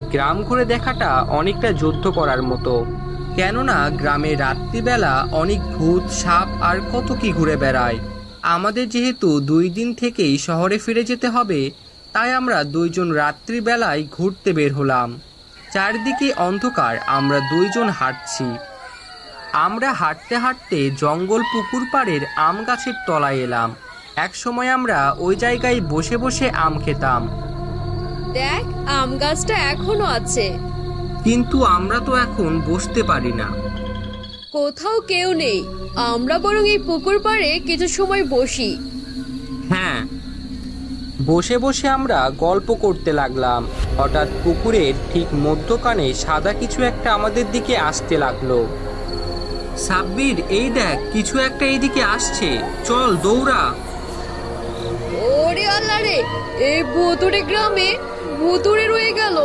গ্রাম ঘুরে দেখাটা অনেকটা যুদ্ধ করার মতো। কেননা গ্রামে রাত্রিবেলা অনেক ভূত সাপ আর কত কি ঘুরে বেড়ায়। আমাদের যেহেতু 2 দিন থেকেই শহরে ফিরে যেতে হবে, তাই আমরা দুইজন রাত্রিবেলায় ঘুরতে বের হলাম। চারদিকে অন্ধকার, আমরা দুইজন হাঁটছি। আমরা হাঁটতে হাঁটতে জঙ্গল পুকুর পাড়ের আম গাছের তলায় এলাম। এক সময় আমরা ওই জায়গায় বসে বসে আম খেতাম। দেখ, আম গাছটা এখনো আছে। কিন্তু আমরা তো এখন বসতে পারি না। কোথাও কেউ নেই, আমরা বরং এই পুকুর পাড়ে কিছু সময় বসি। হ্যাঁ, বসে বসে আমরা গল্প করতে লাগলাম। হঠাৎ পুকুরের ঠিক মধ্যখানে সাদা কিছু একটা আমাদের দিকে আসতে লাগলো। সাব্বির, এই দেখ, কিছু একটা এইদিকে আসছে, চল দৌড়া। ওরে আল্লাহ রে, এই ভুতুড়ে গ্রামে ভুতুড়ে রয়ে গেল।